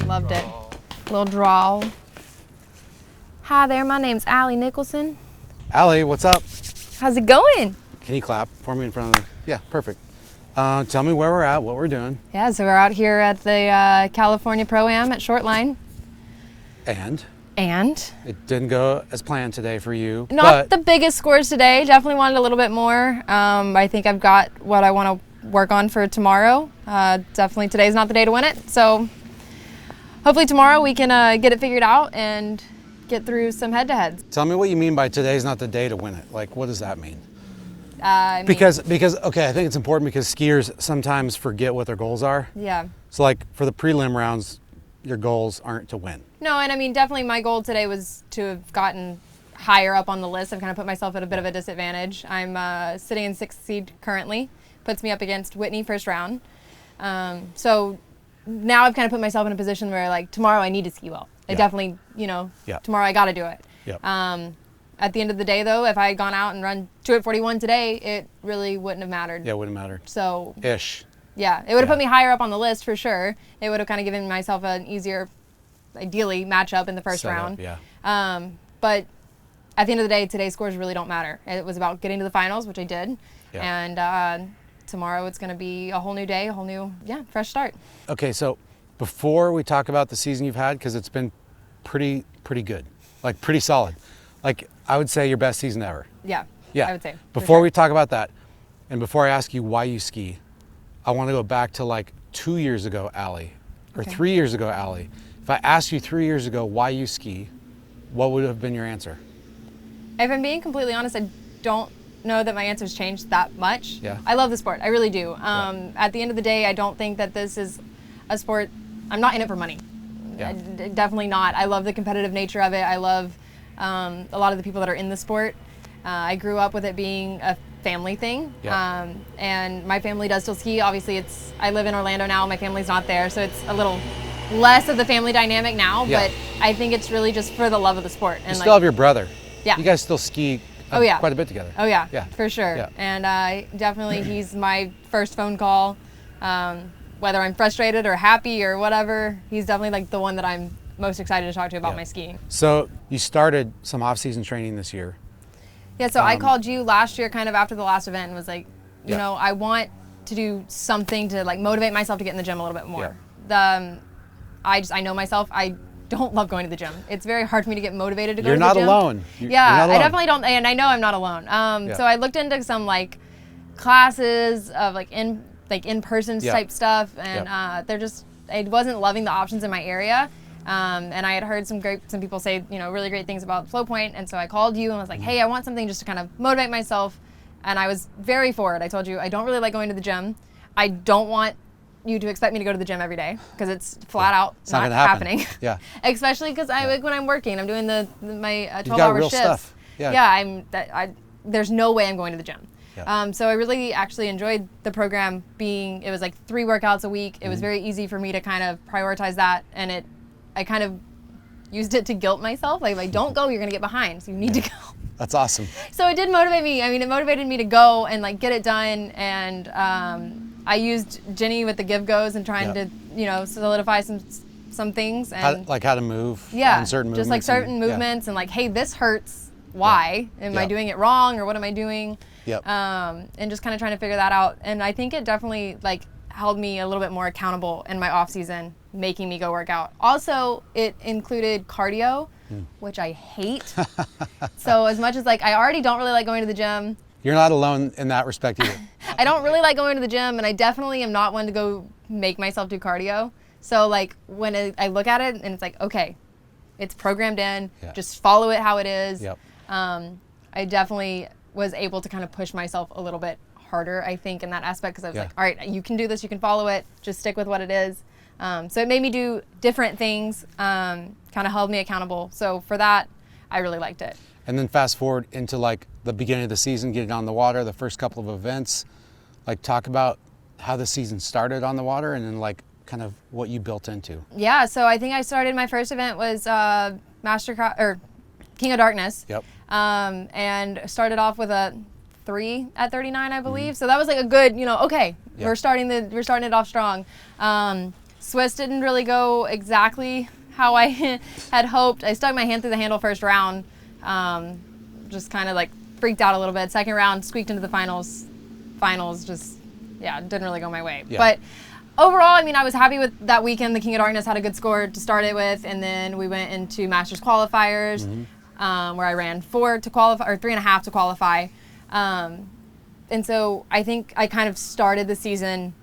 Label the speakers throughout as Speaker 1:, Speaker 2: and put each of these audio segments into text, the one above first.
Speaker 1: Loved it. Little drawl. Hi there, my name's Allie Nicholson.
Speaker 2: Allie, what's up?
Speaker 1: How's it going?
Speaker 2: Can you clap for me in front of the... Yeah, perfect. Tell me where we're at, what we're doing.
Speaker 1: Yeah, so we're out here at the California ProAm at Shortline.
Speaker 2: And? It didn't go as planned today for you.
Speaker 1: Not the biggest scores today. Definitely wanted a little bit more. I think I've got what I want to work on for tomorrow. Definitely today's not the day to win it. So hopefully tomorrow we can get it figured out and get through some head-to-heads.
Speaker 2: Tell me what you mean by today's not the day to win it. Like, what does that mean?
Speaker 1: Because
Speaker 2: okay, I think it's important because skiers sometimes forget what their goals are.
Speaker 1: Yeah.
Speaker 2: So like for the prelim rounds, your goals aren't to win.
Speaker 1: No, and I mean, definitely my goal today was to have gotten higher up on the list. I've kind of put myself at a bit of a disadvantage. I'm sitting in 6th seed currently, puts me up against Whitney first round. So now I've kind of put myself in a position where like tomorrow I need to ski well. I definitely, tomorrow I got to do it.
Speaker 2: Yep.
Speaker 1: At the end of the day though, if I had gone out and run 2 at 41 today, it really wouldn't have mattered.
Speaker 2: Yeah, it wouldn't matter.
Speaker 1: So.
Speaker 2: Ish.
Speaker 1: Yeah, it would have put me higher up on the list for sure. It would have kind of given myself an easier, ideally, matchup in the first round.
Speaker 2: Yeah.
Speaker 1: But at the end of the day, today's scores really don't matter. It was about getting to the finals, which I did.
Speaker 2: Yeah.
Speaker 1: And tomorrow it's going to be a whole new day, a whole new, fresh start.
Speaker 2: Okay, so before we talk about the season you've had, because it's been pretty good, like pretty solid. Like I would say your best season ever.
Speaker 1: Yeah.
Speaker 2: Yeah.
Speaker 1: I would say.
Speaker 2: Before we talk about that, and before I ask you why you ski, I want to go back to like 2 years ago, Allie, or 3 years ago, Allie. If I asked you 3 years ago why you ski, what would have been your answer?
Speaker 1: If I'm being completely honest, I don't know that my answer's changed that much.
Speaker 2: Yeah.
Speaker 1: I love the sport. I really do. At the end of the day, I don't think that this is a sport. I'm not in it for money.
Speaker 2: Yeah.
Speaker 1: Definitely not. I love the competitive nature of it. I love a lot of the people that are in the sport. I grew up with it being a family thing.
Speaker 2: Yeah.
Speaker 1: And my family does still ski. Obviously, I live in Orlando now. My family's not there, so it's a little less of the family dynamic now.
Speaker 2: Yeah.
Speaker 1: But I think it's really just for the love of the sport. And
Speaker 2: You still have your brother.
Speaker 1: Yeah.
Speaker 2: You guys still ski quite a bit together.
Speaker 1: Oh yeah.
Speaker 2: Yeah.
Speaker 1: For sure.
Speaker 2: Yeah.
Speaker 1: And definitely he's my first phone call. Whether I'm frustrated or happy or whatever, he's definitely like the one that I'm most excited to talk to about my skiing.
Speaker 2: So you started some off-season training this year.
Speaker 1: Yeah, so I called you last year kind of after the last event and was like, you know, I want to do something to like motivate myself to get in the gym a little bit more.
Speaker 2: Yeah.
Speaker 1: I know myself, I don't love going to the gym. It's very hard for me to get motivated to go
Speaker 2: You're
Speaker 1: to the
Speaker 2: not
Speaker 1: gym.
Speaker 2: alone. You're
Speaker 1: Yeah,
Speaker 2: not alone.
Speaker 1: I definitely don't, and I know I'm not alone. So I looked into some like classes of like in-person type stuff, and I wasn't loving the options in my area. And I had heard some people say, really great things about Flow Point. And so I called you and was like, hey, I want something just to kind of motivate myself. And I was very for it. I told you, I don't really like going to the gym. I don't want you to expect me to go to the gym every day because it's flat out
Speaker 2: It's not
Speaker 1: happening.
Speaker 2: Yeah.
Speaker 1: Especially because when I'm working, I'm doing my 12-hour
Speaker 2: got real
Speaker 1: shifts.
Speaker 2: stuff. Yeah.
Speaker 1: Yeah, there's no way I'm going to the gym.
Speaker 2: Yeah.
Speaker 1: So I really actually enjoyed the program it was like 3 workouts a week. It was very easy for me to kind of prioritize that, and I kind of used it to guilt myself. Like, if I don't go, you're going to get behind, so you need to go.
Speaker 2: That's awesome.
Speaker 1: So it did motivate me. I mean, it motivated me to go and like get it done. And I used Jenny with the give goes and trying to, solidify some things. And
Speaker 2: how to move on certain movements.
Speaker 1: Just like certain movements and like, hey, this hurts. Why? Am I doing it wrong or what am I doing?
Speaker 2: Yep.
Speaker 1: And just kind of trying to figure that out. And I think it definitely like held me a little bit more accountable in my off season, making me go work out. Also, it included cardio, which I hate. So as much as like I already don't really like going to the gym.
Speaker 2: You're not alone in that respect either.
Speaker 1: I don't really like going to the gym, and I definitely am not one to go make myself do cardio. So like when I look at it and it's like, okay, it's programmed in, just follow it how it is.
Speaker 2: Yep.
Speaker 1: I definitely was able to kind of push myself a little bit harder, I think, in that aspect, because I was like, all right, you can do this, you can follow it, just stick with what it is. So it made me do different things, kind of held me accountable. So for that, I really liked it.
Speaker 2: And then fast forward into like the beginning of the season, getting on the water, the first couple of events, like talk about how the season started on the water and then like kind of what you built into.
Speaker 1: Yeah, so I think I started, my first event was King of Darkness.
Speaker 2: Yep.
Speaker 1: And started off with a 3 at 39, I believe. So that was like a good, okay, we're starting it off strong. Swiss didn't really go exactly how I had hoped. I stuck my hand through the handle first round, just kind of like freaked out a little bit. Second round, squeaked into the finals. Finals just, yeah, didn't really go my way.
Speaker 2: Yeah.
Speaker 1: But overall, I mean, I was happy with that weekend. The King of Darkness had a good score to start it with, and then we went into Masters qualifiers, where I ran 4 to qualify, or 3.5 to qualify. And so I think I kind of started the season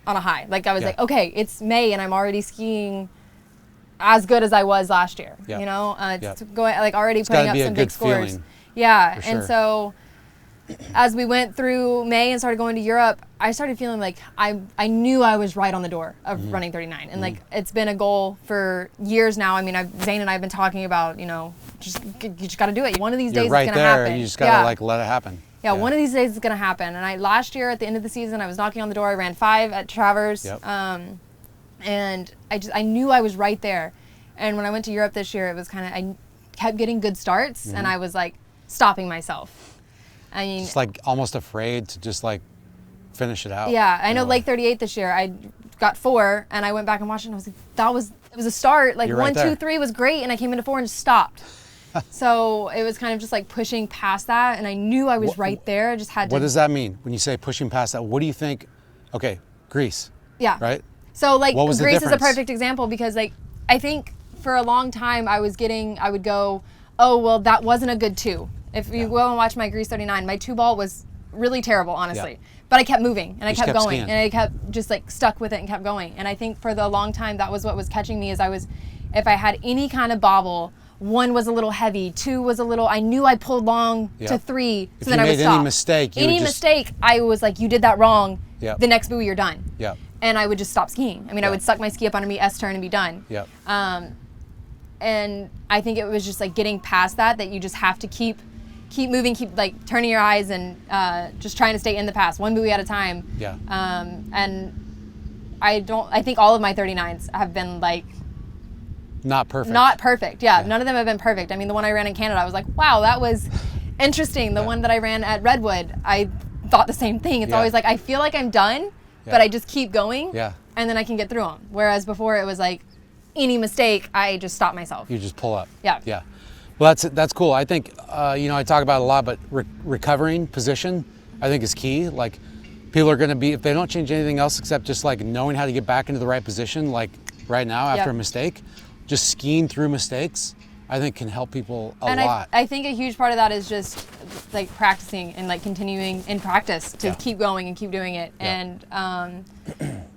Speaker 1: on a high. Like I was like, okay, it's May and I'm already skiing as good as I was last year. You know, it's going like already putting up some big scores.
Speaker 2: Feeling,
Speaker 1: yeah, and so as we went through May and started going to Europe, I started feeling like I knew I was right on the door of running 39, and like it's been a goal for years now. I mean, Zane and I have been talking about, you know, you just got to do it. One of these days
Speaker 2: right
Speaker 1: it's gonna happen.
Speaker 2: And you just gotta like let it happen.
Speaker 1: Yeah, one of these days it's gonna happen. And last year at the end of the season, I was knocking on the door. I ran 5 at Travers, and I knew I was right there. And when I went to Europe this year, it was kind of I kept getting good starts, and I was like stopping myself. I mean,
Speaker 2: just like almost afraid to just like finish it out.
Speaker 1: Yeah, I know Lake 38 this year, I got 4, and I went back and watched it, and I was like, it was a start. Like 1, 2, 3 was great, and I came into 4 and just stopped. So it was kind of just like pushing past that, and I knew I was right there. I just had to.
Speaker 2: What does that mean when you say pushing past that? What do you think? Okay, Greece.
Speaker 1: Yeah.
Speaker 2: Right?
Speaker 1: So like
Speaker 2: What was the
Speaker 1: Greece is a
Speaker 2: difference?
Speaker 1: perfect example, because like I think for a long time I would go, oh, well, that wasn't a good 2. If you go and watch my Greece 39, my 2 ball was really terrible, honestly. But I kept moving, and I kept going, and I kept just like stuck with it and kept going. And I think for the long time, that was what was catching me, is if I had any kind of bobble, 1 was a little heavy, 2 was a little, I knew I pulled long to 3, so then I would stop.
Speaker 2: If you made any mistake,
Speaker 1: I was like, you did that wrong, the next buoy you're done.
Speaker 2: Yeah.
Speaker 1: And I would just stop skiing. I mean, I would suck my ski up under me, S-turn, and be done.
Speaker 2: Yeah.
Speaker 1: And I think it was just like getting past that you just have to keep moving, keep like turning your eyes, and just trying to stay in the pass, 1 buoy at a time.
Speaker 2: Yeah.
Speaker 1: And I think all of my 39s have been like
Speaker 2: not perfect.
Speaker 1: Not perfect. Yeah. None of them have been perfect. I mean, the one I ran in Canada, I was like, wow, that was interesting. The one that I ran at Redwood, I thought the same thing. It's always like, I feel like I'm done, but I just keep going.
Speaker 2: Yeah.
Speaker 1: And then I can get through them. Whereas before it was like, any mistake, I just stop myself.
Speaker 2: You just pull up.
Speaker 1: Yeah.
Speaker 2: Yeah. Well, that's cool. I think, you know, I talk about it a lot, but recovering position, I think, is key. Like, people are going to be, if they don't change anything else except just like knowing how to get back into the right position, like right now after a mistake, just skiing through mistakes, I think can help people a lot.
Speaker 1: I think a huge part of that is just like practicing and like continuing in practice to keep going and keep doing it. And,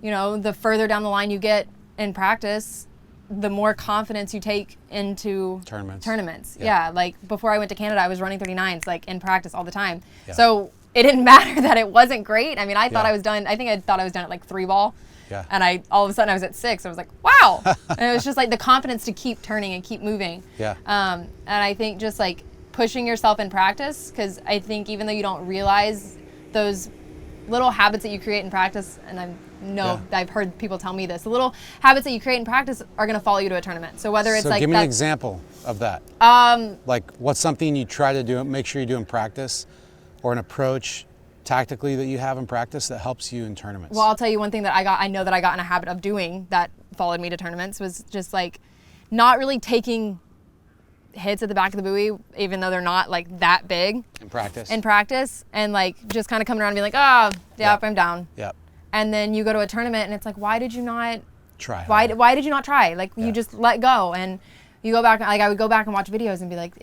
Speaker 1: you know, the further down the line you get in practice, the more confidence you take into tournaments. Yeah. Like before I went to Canada, I was running 39s like in practice all the time. Yeah. So it didn't matter that it wasn't great. I mean, I thought I was done. I think I thought I was done at like 3 ball. Yeah. And all of a sudden I was at 6. I was like, wow. And it was just like the confidence to keep turning and keep moving.
Speaker 2: Yeah.
Speaker 1: And I think just like pushing yourself in practice, because I think even though you don't realize those little habits that you create in practice, and I've heard people tell me this, the little habits that you create in practice are going to follow you to a tournament. So whether it's like
Speaker 2: give me an example of that. Like what's something you try to do, make sure you do in practice, or an approach tactically that you have in practice that helps you in tournaments?
Speaker 1: Well, I'll tell you one thing that I know that I got in a habit of doing that followed me to tournaments, was just like not really taking hits at the back of the buoy, even though they're not like that big. In practice, and like just kind of coming around and being like, I'm down.
Speaker 2: Yep.
Speaker 1: And then you go to a tournament and it's like, why did you not
Speaker 2: try?
Speaker 1: Why did you not try? Like you just let go, and you go back. Like I would go back and watch videos and be like,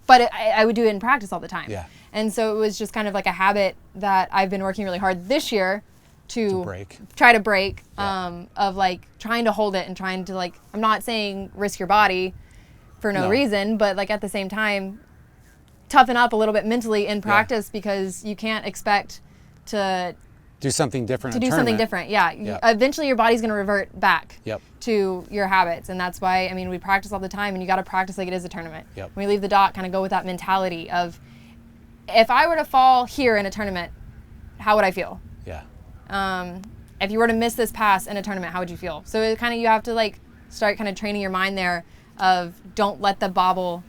Speaker 1: I would do it in practice all the time.
Speaker 2: Yeah.
Speaker 1: And so it was just kind of like a habit that I've been working really hard this year to try to break, of like trying to hold it and trying to like, I'm not saying risk your body for no reason, but like at the same time, toughen up a little bit mentally in practice, because you can't expect to
Speaker 2: do something different.
Speaker 1: Eventually your body's going to revert back to your habits. And that's why, I mean, we practice all the time, and you got to practice like it is a tournament. When we leave the dock, kind of go with that mentality of, if I were to fall here in a tournament, how would I feel? If you were to miss this pass in a tournament, how would you feel? So it kind of, you have to like start kind of training your mind there of, don't let the bobble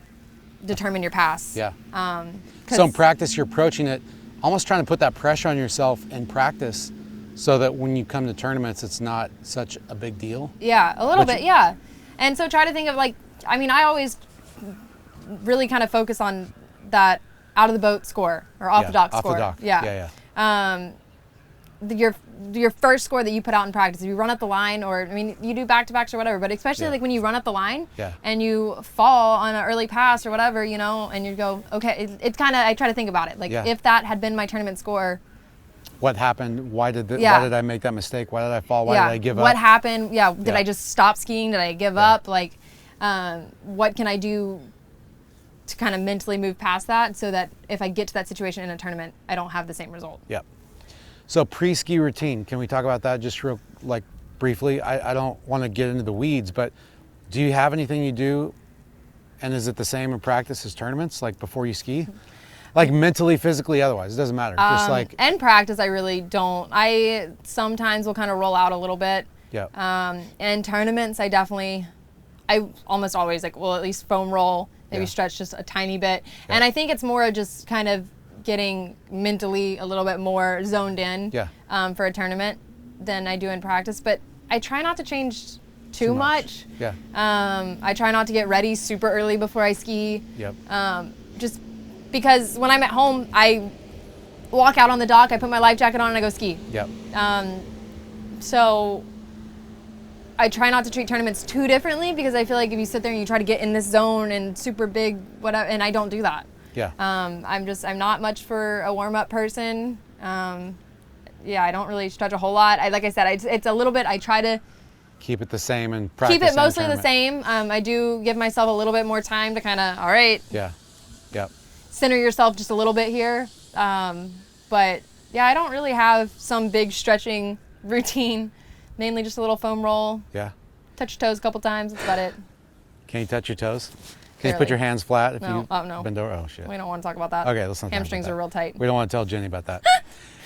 Speaker 1: determine your pass.
Speaker 2: So in practice, you're approaching it almost trying to put that pressure on yourself in practice, so that when you come to tournaments, it's not such a big deal.
Speaker 1: Yeah, a little bit, yeah. And so try to think of like, I mean, I always really kind of focus on that out of the boat score or off the dock score.
Speaker 2: Off the dock.
Speaker 1: Yeah. Your first score that you put out in practice, if you run up the line, or I mean, you do back-to-backs or whatever, but especially like when you run up the line and you fall on an early pass or whatever, you know, and you go, okay, it's kind of, I try to think about it. Like if that had been my tournament score,
Speaker 2: what happened? Why did I make that mistake? Why did I fall? Why did I give up?
Speaker 1: What happened? Did I just stop skiing? Did I give up? Like, what can I do to kind of mentally move past that so that if I get to that situation in a tournament, I don't have the same result?
Speaker 2: Yep. So pre-ski routine, can we talk about that just real, like briefly? I don't want to get into the weeds, but do you have anything you do, and is it the same in practice as tournaments, like before you ski? Like mentally, physically, otherwise, it doesn't matter. Just like
Speaker 1: in practice, I really don't. I sometimes will kind of roll out a little bit.
Speaker 2: Yeah.
Speaker 1: In tournaments, I almost always will at least foam roll, maybe stretch just a tiny bit. Yeah. And I think it's more just kind of getting mentally a little bit more zoned in for a tournament than I do in practice. But I try not to change too much.
Speaker 2: Yeah.
Speaker 1: I try not to get ready super early before I ski.
Speaker 2: Yep.
Speaker 1: Just because when I'm at home, I walk out on the dock, I put my life jacket on, and I go ski.
Speaker 2: Yep.
Speaker 1: So I try not to treat tournaments too differently, because I feel like if you sit there and you try to get in this zone and super big whatever, and I don't do that.
Speaker 2: Yeah.
Speaker 1: I'm not much for a warm-up person. I don't really stretch a whole lot. Like I said, it's a little bit, I try to
Speaker 2: keep it the same and practice.
Speaker 1: Keep it mostly the same. I do give myself a little bit more time to kind of, all right.
Speaker 2: Yeah. Yep.
Speaker 1: Center yourself just a little bit here. But yeah, I don't really have some big stretching routine. Mainly just a little foam roll.
Speaker 2: Yeah.
Speaker 1: Touch your toes a couple times. That's about it.
Speaker 2: Can you touch your toes? Can you put your hands flat if you
Speaker 1: no.
Speaker 2: bend over? Oh, shit.
Speaker 1: We don't want to talk about that.
Speaker 2: Okay, let's not
Speaker 1: Hamstrings
Speaker 2: talk about that.
Speaker 1: are real tight.
Speaker 2: We don't want to tell Jenny about that.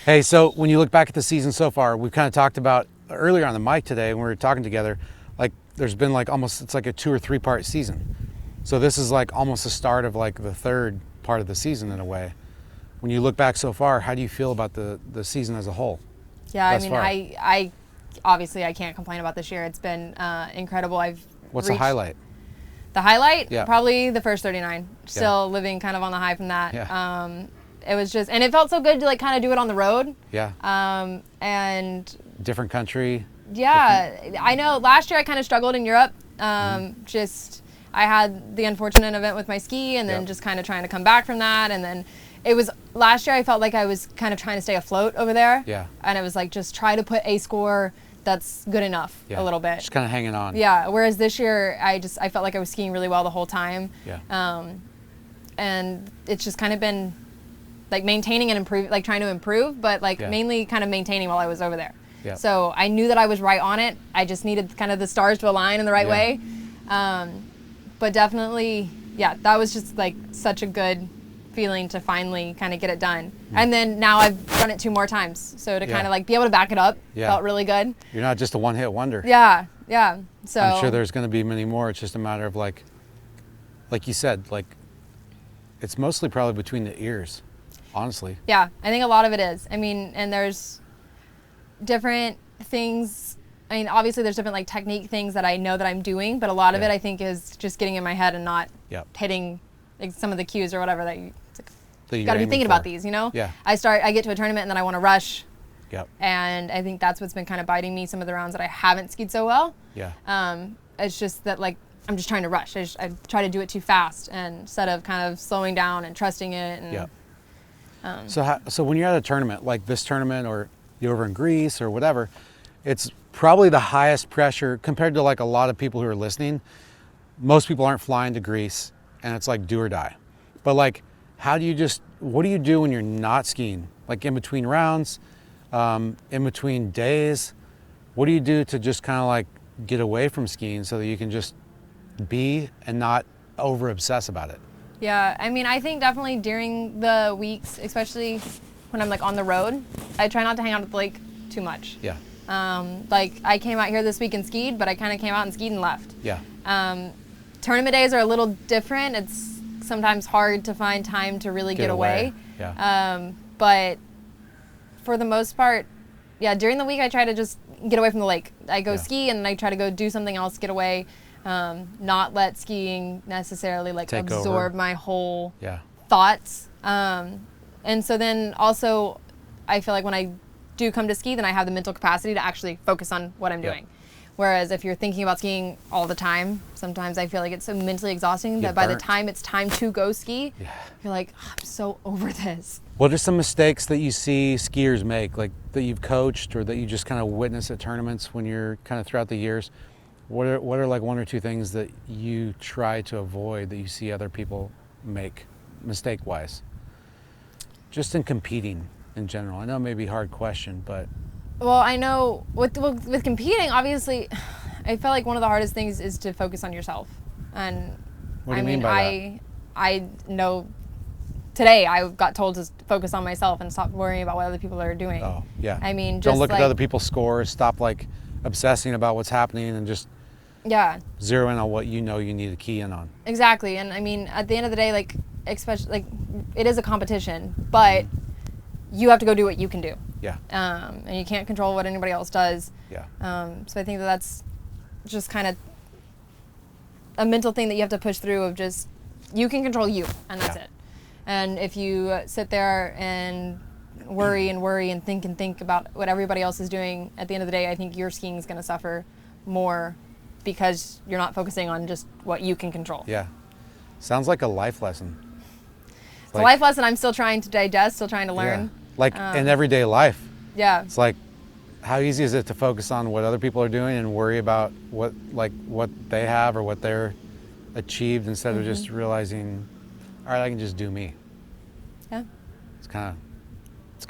Speaker 2: Hey, so when you look back at the season so far, we've kind of talked about earlier on the mic today when we were talking together, like there's been like almost, it's like a 2 or 3 part season. So this is like almost the start of like the third part of the season in a way. When you look back so far, how do you feel about the season as a whole?
Speaker 1: Yeah, I mean, I obviously I can't complain about this year. It's been incredible.
Speaker 2: What's the highlight?
Speaker 1: The highlight?
Speaker 2: Yeah.
Speaker 1: Probably the first 39. Still living kind of on the high from that.
Speaker 2: Yeah.
Speaker 1: It was just, and it felt so good to like kind of do it on the road.
Speaker 2: Yeah.
Speaker 1: And
Speaker 2: different country.
Speaker 1: Yeah, I know. Last year I kind of struggled in Europe. Just I had the unfortunate event with my ski, and then just kind of trying to come back from that, and then it was last year I felt like I was kind of trying to stay afloat over there.
Speaker 2: Yeah. And
Speaker 1: it was like just try to put a score that's good enough a little bit.
Speaker 2: Just kind of hanging on.
Speaker 1: Yeah. Whereas this year I felt like I was skiing really well the whole time.
Speaker 2: Yeah.
Speaker 1: And it's just kind of been like maintaining and improve, like trying to improve, but like mainly kind of maintaining while I was over there.
Speaker 2: Yeah.
Speaker 1: So I knew that I was right on it. I just needed kind of the stars to align in the right way. But definitely, that was just like such a good feeling to finally kind of get it done. And then now I've done it 2 more times. So to kind of like be able to back it up felt really good.
Speaker 2: You're not just a one-hit wonder.
Speaker 1: Yeah. Yeah. So
Speaker 2: I'm sure there's going to be many more. It's just a matter of like you said, like it's mostly probably between the ears, honestly.
Speaker 1: Yeah. I think a lot of it is. I mean, and there's different things. I mean, obviously there's different like technique things that I know that I'm doing, but a lot of it I think is just getting in my head and not hitting like, some of the cues or whatever that you got to be thinking about these, you know?
Speaker 2: Yeah.
Speaker 1: I get to a tournament and then I want to rush.
Speaker 2: Yep.
Speaker 1: And I think that's what's been kind of biting me some of the rounds that I haven't skied so well.
Speaker 2: Yeah.
Speaker 1: It's just that like I'm just trying to rush. I try to do it too fast and instead of kind of slowing down and trusting it. And,
Speaker 2: so when you're at a tournament like this tournament or you're over in Greece or whatever, it's probably the highest pressure compared to like a lot of people who are listening. Most people aren't flying to Greece and it's like do or die. But like, what do you do when you're not skiing? Like in between rounds, in between days, what do you do to just kind of like get away from skiing so that you can just be and not over obsess about it?
Speaker 1: Yeah, I mean, I think definitely during the weeks, especially when I'm like on the road, I try not to hang out with Blake too much.
Speaker 2: Yeah.
Speaker 1: Like I came out here this week and skied, but I kind of came out and skied and left.
Speaker 2: Yeah.
Speaker 1: Tournament days are a little different. It's sometimes hard to find time to really get away.
Speaker 2: Yeah.
Speaker 1: But for the most part, Yeah, during the week I try to just get away from the lake. I go ski and then I try to go do something else, get away, not let skiing necessarily like
Speaker 2: Take
Speaker 1: absorb
Speaker 2: over.
Speaker 1: my whole
Speaker 2: Yeah.
Speaker 1: thoughts. And so then also I feel like when I do come to ski, then I have the mental capacity to actually focus on what I'm doing. Whereas if you're thinking about skiing all the time, sometimes I feel like it's so mentally exhausting that by the time it's time to go ski, you're like, oh, I'm so over this.
Speaker 2: What are some mistakes that you see skiers make, like that you've coached or that you just kind of witness at tournaments when you're kind of throughout the years? What are like one or two things that you try to avoid that you see other people make mistake-wise? Just in competing in general. I know it may be a hard question, but...
Speaker 1: Well, I know with competing, obviously, I feel like one of the hardest things is to focus on yourself. And
Speaker 2: what do you mean by that?
Speaker 1: I know today I got told to focus on myself and stop worrying about what other people are doing.
Speaker 2: Oh, yeah.
Speaker 1: I mean, just
Speaker 2: don't look at other people's scores. Stop like obsessing about what's happening and just zero in on what you know you need to key in on.
Speaker 1: Exactly. And I mean, at the end of the day, like, especially like it is a competition, but you have to go do what you can do.
Speaker 2: Yeah.
Speaker 1: And you can't control what anybody else does.
Speaker 2: Yeah.
Speaker 1: So I think that that's just kind of a mental thing that you have to push through of just, you can control you, and that's it. And if you sit there and worry and think about what everybody else is doing, at the end of the day, I think your skiing is going to suffer more because you're not focusing on just what you can control.
Speaker 2: Yeah. Sounds like a life lesson.
Speaker 1: It's a life lesson I'm still trying to digest, still trying to learn.
Speaker 2: Yeah. Like in everyday life.
Speaker 1: Yeah.
Speaker 2: It's like, how easy is it to focus on what other people are doing and worry about what they have or what they're achieved instead of just realizing, all right, I can just do me.
Speaker 1: Yeah.
Speaker 2: It's kind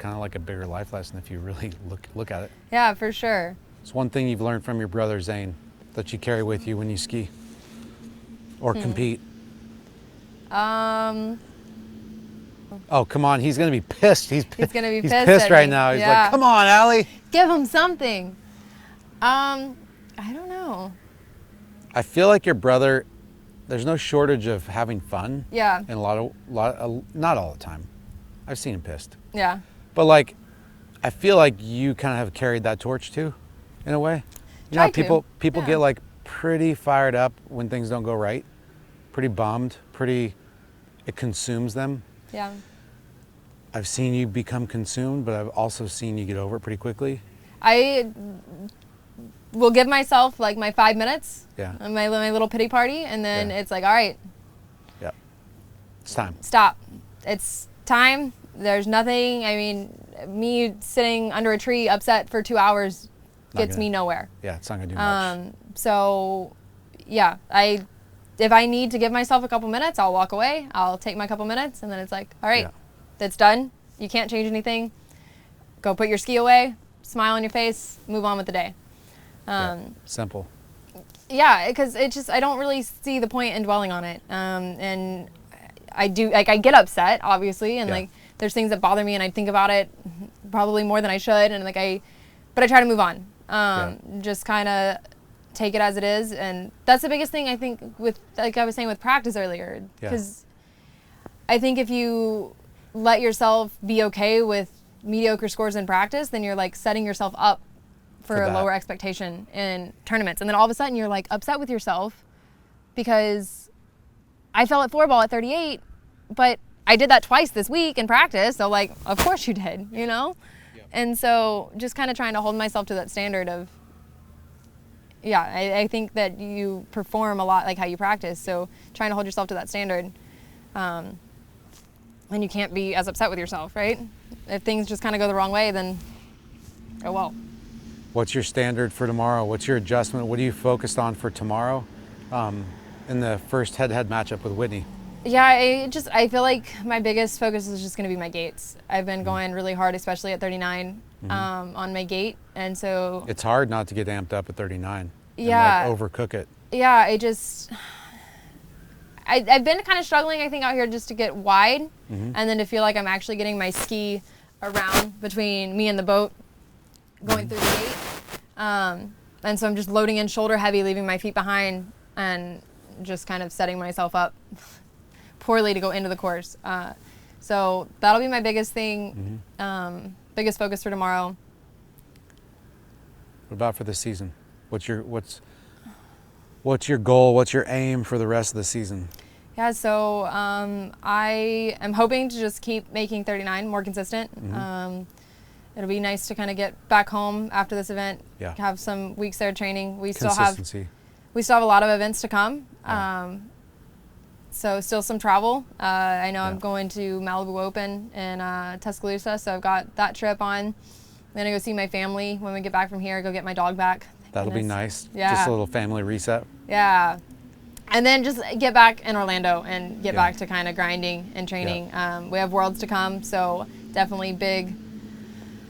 Speaker 2: of like a bigger life lesson if you really look at it.
Speaker 1: Yeah, for sure.
Speaker 2: It's one thing you've learned from your brother Zane that you carry with you when you ski or compete. Oh, come on. He's going to be pissed. He's
Speaker 1: going to be
Speaker 2: he's
Speaker 1: pissed
Speaker 2: right now. He's like, come on, Allie.
Speaker 1: Give him something. I don't know.
Speaker 2: I feel like your brother, there's no shortage of having fun.
Speaker 1: Yeah.
Speaker 2: And a lot of, not all the time. I've seen him pissed.
Speaker 1: Yeah.
Speaker 2: But like, I feel like you kind of have carried that torch too, in a way. You know, people get like pretty fired up when things don't go right. Pretty bummed, it consumes them.
Speaker 1: Yeah.
Speaker 2: I've seen you become consumed, but I've also seen you get over it pretty quickly.
Speaker 1: I will give myself like my 5 minutes, my little pity party, and then it's like, all right.
Speaker 2: Yeah. It's time.
Speaker 1: Stop. It's time. There's nothing, I mean, me sitting under a tree upset for 2 hours gets me nowhere.
Speaker 2: Yeah, it's not going to do much.
Speaker 1: So, yeah, if I need to give myself a couple minutes, I'll walk away. I'll take my couple minutes, and then it's like, all right, that's done. You can't change anything. Go put your ski away, smile on your face, move on with the day.
Speaker 2: Simple.
Speaker 1: Yeah, because I don't really see the point in dwelling on it. And I do, like, I get upset, obviously, and like, there's things that bother me, and I think about it probably more than I should, and like, but I try to move on. Just kind of take it as it is, and that's the biggest thing I think with, like I was saying with practice earlier, because I think if you let yourself be okay with mediocre scores in practice, then you're like setting yourself up for a lower expectation in tournaments, and then all of a sudden you're like upset with yourself because I fell at floorball at 38, but I did that twice this week in practice, so like, of course you did, you know? And so just kind of trying to hold myself to that standard of, I think that you perform a lot like how you practice, so trying to hold yourself to that standard. And you can't be as upset with yourself, right? If things just kind of go the wrong way, then, oh well.
Speaker 2: What's your standard for tomorrow? What's your adjustment? What are you focused on for tomorrow in the first head-to-head matchup with Whitney?
Speaker 1: Yeah, I feel like my biggest focus is just going to be my gates. I've been going really hard, especially at 39, on my gate, and so... It's
Speaker 2: hard not to get amped up at 39 and like overcook it.
Speaker 1: Yeah, I've been kind of struggling, I think, out here just to get wide, and then to feel like I'm actually getting my ski around between me and the boat going through the gate. And so I'm just loading in shoulder heavy, leaving my feet behind, and just kind of setting myself up poorly to go into the course. So that'll be my biggest thing, biggest focus for tomorrow.
Speaker 2: What about for the season? What's your goal? What's your aim for the rest of the season?
Speaker 1: Yeah, so I am hoping to just keep making 39 more consistent. It'll be nice to kind of get back home after this event.
Speaker 2: Yeah.
Speaker 1: Have some weeks there training. We still
Speaker 2: Consistency.
Speaker 1: have a lot of events to come.
Speaker 2: Yeah.
Speaker 1: So still some travel. I know I'm going to Malibu Open in Tuscaloosa, so I've got that trip on. I'm gonna go see my family when we get back from here. Go get my dog back.
Speaker 2: That'll be nice.
Speaker 1: Yeah.
Speaker 2: Just a little family reset.
Speaker 1: Yeah. And then just get back in Orlando and get back to kind of grinding and training. We have Worlds to come, so definitely big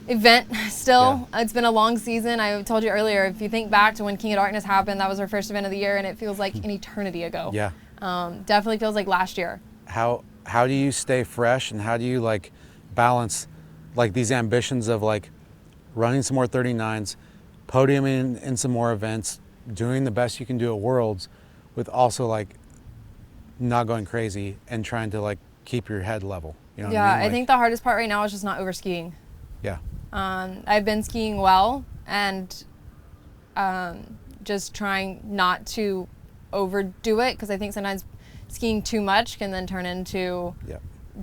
Speaker 1: event still. It's been a long season. I told you earlier, if you think back to when King of Darkness happened, that was our first event of the year, and it feels like an eternity ago.
Speaker 2: Yeah.
Speaker 1: Definitely feels like last year.
Speaker 2: How do you stay fresh, and how do you like balance like these ambitions of like running some more 39s, podiuming in some more events, doing the best you can do at Worlds, with also like not going crazy and trying to like keep your head level? You know what I mean? Like,
Speaker 1: I think the hardest part right now is just not over skiing.
Speaker 2: Yeah.
Speaker 1: I've been skiing well, and just trying not to overdo it, because I think sometimes skiing too much can then turn into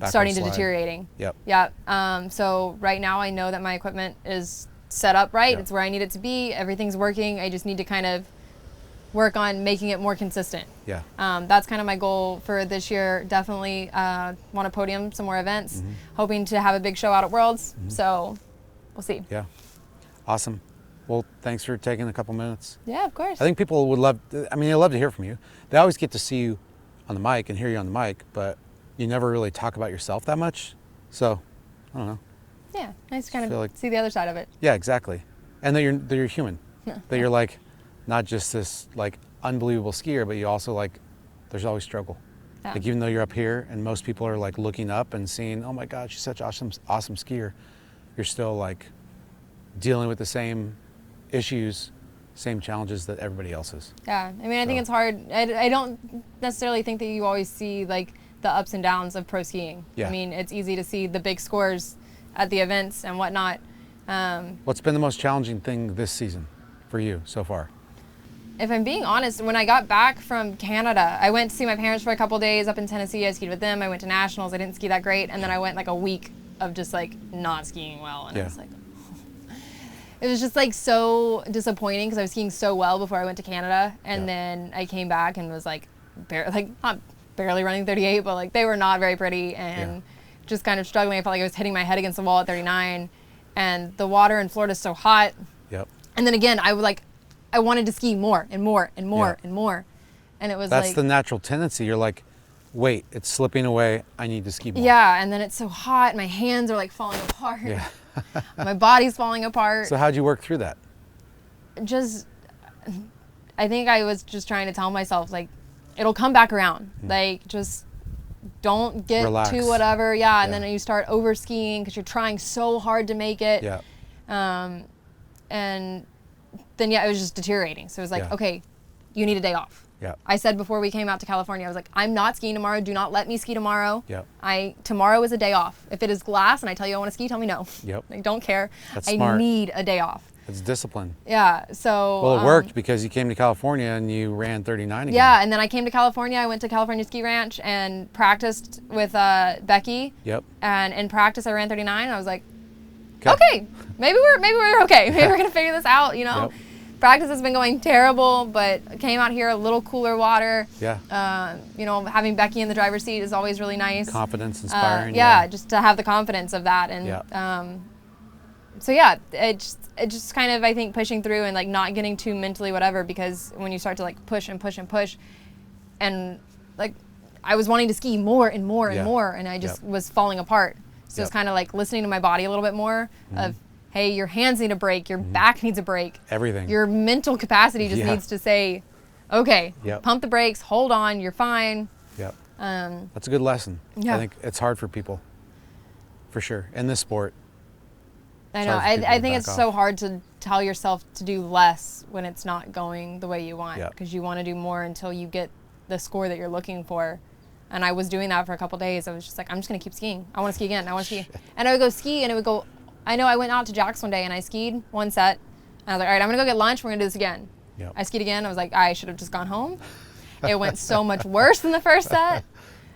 Speaker 1: starting to deteriorating.
Speaker 2: Yep.
Speaker 1: Yeah. So right now I know that my equipment is set up right. It's where I need it to be. Everything's working. I just need to kind of work on making it more consistent.
Speaker 2: Yeah.
Speaker 1: That's kind of my goal for this year. Definitely want to podium some more events. Hoping to have a big show out at Worlds. So we'll see.
Speaker 2: Yeah. Awesome. Well, thanks for taking a couple minutes.
Speaker 1: Yeah, of course.
Speaker 2: I think people would love, I mean, they love to hear from you. They always get to see you on the mic and hear you on the mic, but you never really talk about yourself that much. So, I don't know.
Speaker 1: Yeah, nice to kind of see the other side of it.
Speaker 2: Yeah, exactly. And that you're human. That you're like, not just this like unbelievable skier, but you also like, there's always struggle. Yeah. Like even though you're up here and most people are like looking up and seeing, oh my God, she's such awesome skier, you're still like dealing with the same issues, same challenges that everybody else is.
Speaker 1: Yeah, I mean, I think it's hard. I don't necessarily think that you always see like the ups and downs of pro skiing.
Speaker 2: Yeah.
Speaker 1: I mean, it's easy to see the big scores at the events and whatnot.
Speaker 2: What's been the most challenging thing this season for you so far?
Speaker 1: If I'm being honest, when I got back from Canada, I went to see my parents for a couple days up in Tennessee. I skied with them. I went to nationals. I didn't ski that great. And then I went like a week of just like not skiing well. And I was like, it was just like so disappointing, because I was skiing so well before I went to Canada. And then I came back and was like, not barely running 38, but like they were not very pretty, and just kind of struggling. I felt like I was hitting my head against the wall at 39, and the water in Florida is so hot. Yep. And then again, I wanted to ski more and more and more and more. And it was
Speaker 2: That's the natural tendency. You're like, wait, it's slipping away. I need to ski more.
Speaker 1: Yeah, and then it's so hot. My hands are like falling apart.
Speaker 2: Yeah.
Speaker 1: My body's falling apart.
Speaker 2: So how'd you work through that?
Speaker 1: I think I was just trying to tell myself, like, it'll come back around. Like, just don't get too whatever. Yeah, and then you start over skiing because you're trying so hard to make it.
Speaker 2: Yeah.
Speaker 1: And then, it was just deteriorating. So it was like, okay, you need a day off.
Speaker 2: Yeah.
Speaker 1: I said before we came out to California, I was like, I'm not skiing tomorrow. Do not let me ski tomorrow.
Speaker 2: Yep.
Speaker 1: Tomorrow is a day off. If it is glass and I tell you I want to ski, tell me no.
Speaker 2: Yep.
Speaker 1: I don't care.
Speaker 2: That's
Speaker 1: I
Speaker 2: smart.
Speaker 1: need a day off.
Speaker 2: It's discipline.
Speaker 1: Yeah, so...
Speaker 2: Well, it worked because you came to California and you ran 39 again.
Speaker 1: Yeah, and then I came to California. I went to California Ski Ranch and practiced with Becky.
Speaker 2: Yep.
Speaker 1: And in practice, I ran 39. I was like, okay, maybe we're okay. Maybe we're gonna figure this out. You know,
Speaker 2: Yep.
Speaker 1: Practice has been going terrible, but came out here a little cooler water.
Speaker 2: Yeah.
Speaker 1: You know, having Becky in the driver's seat is always really nice.
Speaker 2: Confidence, inspiring.
Speaker 1: Yeah, just to have the confidence of that, and so yeah, it just kind of, I think, pushing through and like not getting too mentally whatever, because when you start to like push and push and push, and like I was wanting to ski more and more and more, and I just was falling apart. So it's kind of like listening to my body a little bit more of, hey, your hands need a break, your back needs a break.
Speaker 2: Everything.
Speaker 1: Your mental capacity just needs to say, okay, pump the brakes, hold on, you're fine.
Speaker 2: Yep. That's a good lesson.
Speaker 1: Yeah.
Speaker 2: I think it's hard for people, for sure, in this sport.
Speaker 1: I know. I think it's so hard to tell yourself to do less when it's not going the way you want, because you want to do more until you get the score that you're looking for. And I was doing that for a couple days. I was just like, I'm just going to keep skiing. I want to ski again. I want to ski. And I would go ski, and it would go, I know I went out to Jack's one day and I skied one set. And I was like, all right, I'm gonna go get lunch. We're gonna do this again.
Speaker 2: Yep.
Speaker 1: I skied again. I was like, I should have just gone home. It went so much worse than the first set.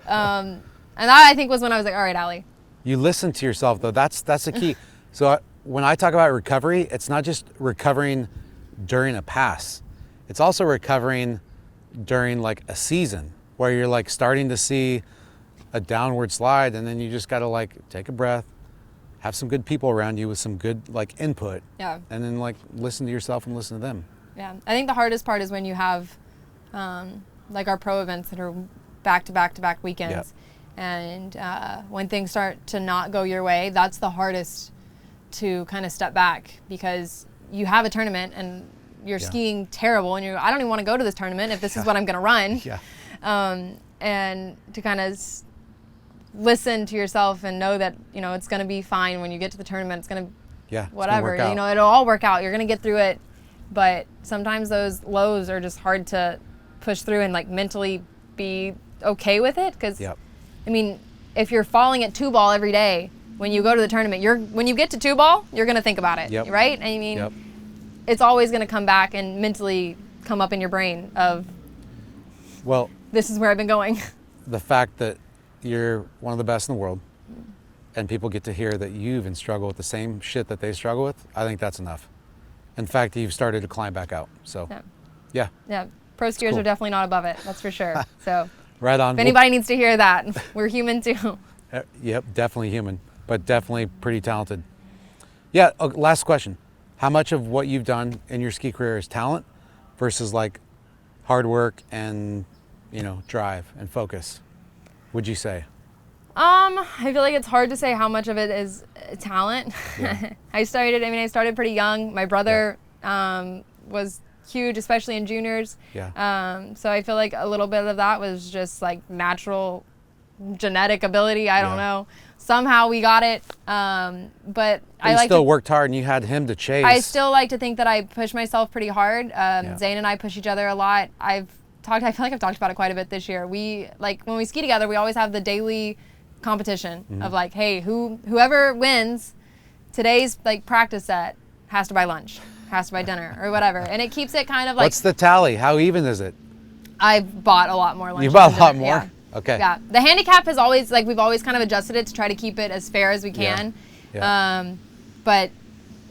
Speaker 1: And that I think was when I was like, all right, Allie.
Speaker 2: You listen to yourself though. That's the key. So when I talk about recovery, it's not just recovering during a pass. It's also recovering during like a season where you're like starting to see a downward slide, and then you just got to like take a breath, have some good people around you with some good like input.
Speaker 1: Yeah.
Speaker 2: And then like listen to yourself and listen to them.
Speaker 1: Yeah. I think the hardest part is when you have like our pro events that are back to back to back weekends.
Speaker 2: Yep.
Speaker 1: And when things start to not go your way, that's the hardest to kind of step back, because you have a tournament and you're skiing terrible and I don't even want to go to this tournament if this is what I'm going to run.
Speaker 2: Yeah.
Speaker 1: And to kind of listen to yourself and know that, you know, it's going to be fine when you get to the tournament. It's going to, whatever, you know, it'll all work out. You're going to get through it. But sometimes those lows are just hard to push through and like mentally be okay with it. Because, I mean, if you're falling at 2-ball every day, when you go to the tournament, when you get to 2-ball, you're going to think about it, right? I mean, it's always going to come back and mentally come up in your brain of,
Speaker 2: well,
Speaker 1: this is where I've been going.
Speaker 2: The fact that you're one of the best in the world and people get to hear that you even struggle with the same shit that they struggle with, I think that's enough. In fact, you've started to climb back out. So, yeah.
Speaker 1: Pro skiers are definitely not above it. That's for sure. So,
Speaker 2: right on.
Speaker 1: If anybody needs to hear that, we're human too.
Speaker 2: Yep, definitely human, but definitely pretty talented. Yeah, last question. How much of what you've done in your ski career is talent versus like hard work and, you know, drive and focus, would you say?
Speaker 1: I feel like it's hard to say how much of it is talent. Yeah. I started pretty young. My brother was huge, especially in juniors.
Speaker 2: Yeah.
Speaker 1: So I feel like a little bit of that was just like natural genetic ability. I don't know. Somehow we got it. But I
Speaker 2: still worked hard and you had him to chase.
Speaker 1: I still like to think that I push myself pretty hard. Zane and I push each other a lot. I feel like I've talked about it quite a bit this year. We, like, when we ski together, we always have the daily competition of like, hey, whoever wins today's like practice set has to buy lunch, has to buy dinner or whatever. And it keeps it kind of like.
Speaker 2: What's the tally? How even is it?
Speaker 1: I bought a lot more lunch.
Speaker 2: You bought a lot more?
Speaker 1: Yeah.
Speaker 2: Okay.
Speaker 1: Yeah. The handicap has always, like, we've always kind of adjusted it to try to keep it as fair as we can.
Speaker 2: Yeah.
Speaker 1: But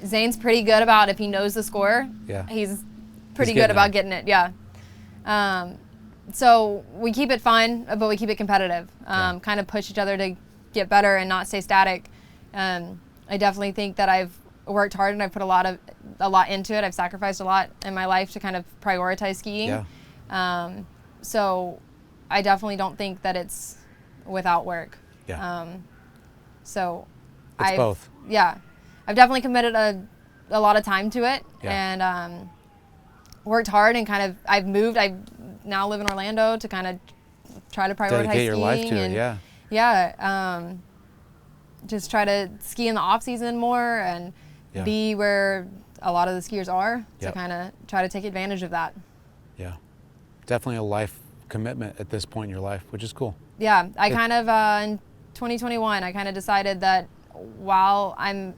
Speaker 1: Zane's pretty good about, if he knows the score, he's pretty good about getting it. Yeah. So we keep it fun, but we keep it competitive. Kind of push each other to get better and not stay static. I definitely think that I've worked hard and I've put a lot into it. I've sacrificed a lot in my life to kind of prioritize skiing. Yeah. So I definitely don't think that it's without work.
Speaker 2: Yeah.
Speaker 1: So
Speaker 2: it's both.
Speaker 1: Yeah. I've definitely committed a lot of time to it and worked hard and kind of, I now live in Orlando to kind of try to prioritize
Speaker 2: dedicate your
Speaker 1: skiing
Speaker 2: life to
Speaker 1: and
Speaker 2: it,
Speaker 1: just try to ski in the off season more and be where a lot of the skiers are to kind of try to take advantage of that.
Speaker 2: Yeah, definitely a life commitment at this point in your life, which is cool.
Speaker 1: Yeah, I kind of in 2021 I kind of decided that while I'm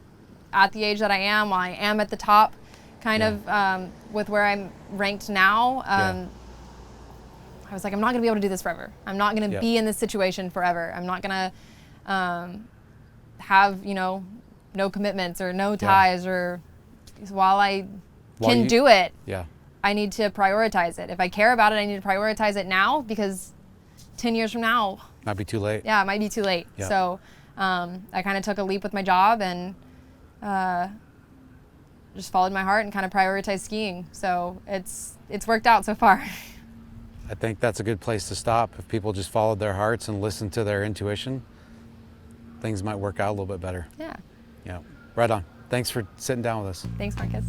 Speaker 1: at the age that I am, while I am at the top kind of with where I'm ranked now, I was like, I'm not going to be able to do this forever. I'm not going to be in this situation forever. I'm not going to have, you know, no commitments or no ties or while I can do it, I need to prioritize it. If I care about it, I need to prioritize it now because 10 years from now.
Speaker 2: Might be too late.
Speaker 1: Yeah, it might be too late. Yeah. So I kind of took a leap with my job and just followed my heart and kind of prioritized skiing. So it's worked out so far.
Speaker 2: I think that's a good place to stop. If people just followed their hearts and listened to their intuition, things might work out a little bit better.
Speaker 1: Yeah.
Speaker 2: Yeah. Right on. Thanks for sitting down with us.
Speaker 1: Thanks, Marcus.